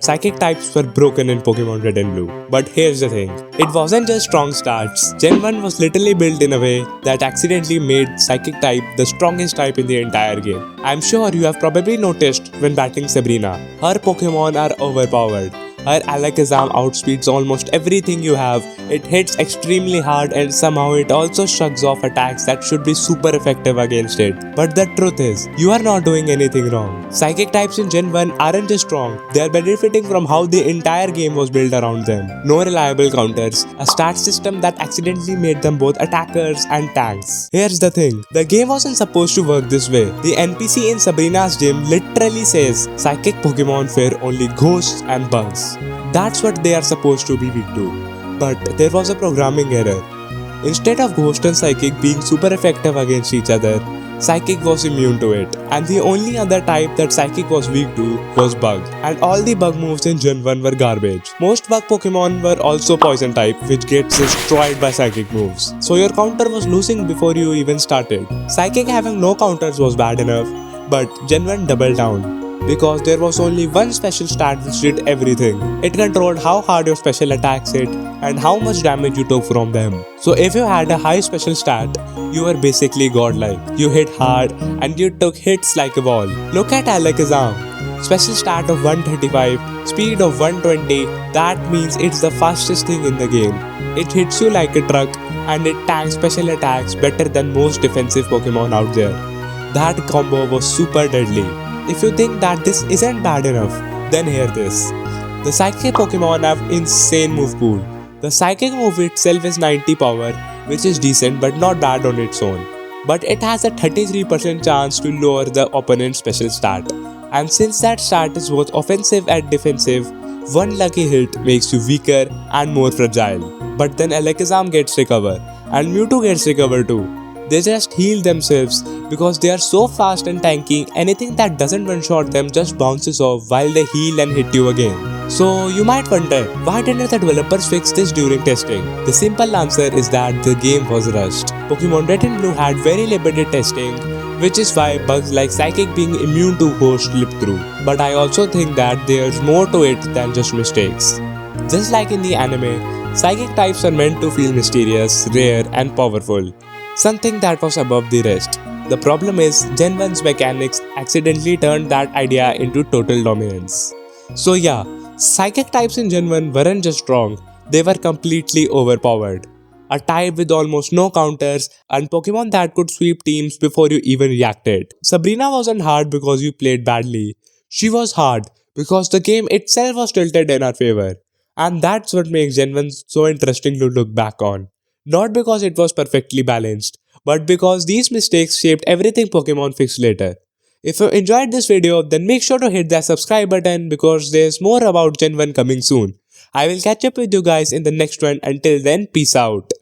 Psychic types were broken in Pokemon Red and Blue. But here's the thing, it wasn't just strong starts. Gen 1 was literally built in a way that accidentally made Psychic type the strongest type in the entire game. I'm sure you have probably noticed when battling Sabrina, her Pokemon are overpowered. Her Alakazam outspeeds almost everything you have. It hits extremely hard and somehow it also shrugs off attacks that should be super effective against it. But the truth is, you are not doing anything wrong. Psychic types in Gen 1 aren't just strong, they are benefiting from how the entire game was built around them. No reliable counters, a stat system that accidentally made them both attackers and tanks. Here's the thing, the game wasn't supposed to work this way. The NPC in Sabrina's gym literally says, Psychic Pokemon fear only ghosts and bugs. That's what they are supposed to be weak to. But there was a programming error. Instead of Ghost and Psychic being super effective against each other, Psychic was immune to it. And the only other type that Psychic was weak to was Bug. And all the Bug moves in Gen 1 were garbage. Most Bug Pokemon were also Poison type, which gets destroyed by Psychic moves. So your counter was losing before you even started. Psychic having no counters was bad enough, but Gen 1 doubled down. Because there was only one special stat which did everything. It controlled how hard your special attacks hit and how much damage you took from them. So if you had a high special stat, you were basically godlike. You hit hard and you took hits like a ball. Look at Alakazam. Special stat of 135, speed of 120, that means it's the fastest thing in the game. It hits you like a truck and it tanks special attacks better than most defensive Pokemon out there. That combo was super deadly. If you think that this isn't bad enough, then hear this. The Psychic Pokemon have insane move pool. The Psychic move itself is 90 power, which is decent but not bad on its own. But it has a 33% chance to lower the opponent's special stat. And since that stat is both offensive and defensive, one lucky hit makes you weaker and more fragile. But then Alakazam gets recover, and Mewtwo gets recover too. They just heal themselves because they are so fast and tanky, anything that doesn't one-shot them just bounces off while they heal and hit you again. So you might wonder, why didn't the developers fix this during testing? The simple answer is that the game was rushed. Pokemon Red and Blue had very limited testing, which is why bugs like Psychic being immune to Ghost slip through. But I also think that there's more to it than just mistakes. Just like in the anime, Psychic types are meant to feel mysterious, rare and powerful. Something that was above the rest. The problem is, Gen 1's mechanics accidentally turned that idea into total dominance. So yeah, Psychic types in Gen 1 weren't just strong, they were completely overpowered. A type with almost no counters and Pokemon that could sweep teams before you even reacted. Sabrina wasn't hard because you played badly. She was hard because the game itself was tilted in our favor. And that's what makes Gen 1 so interesting to look back on. Not because it was perfectly balanced, but because these mistakes shaped everything Pokemon fixed later. If you enjoyed this video, then make sure to hit that subscribe button because there's more about Gen 1 coming soon. I will catch up with you guys in the next one. Until then, peace out.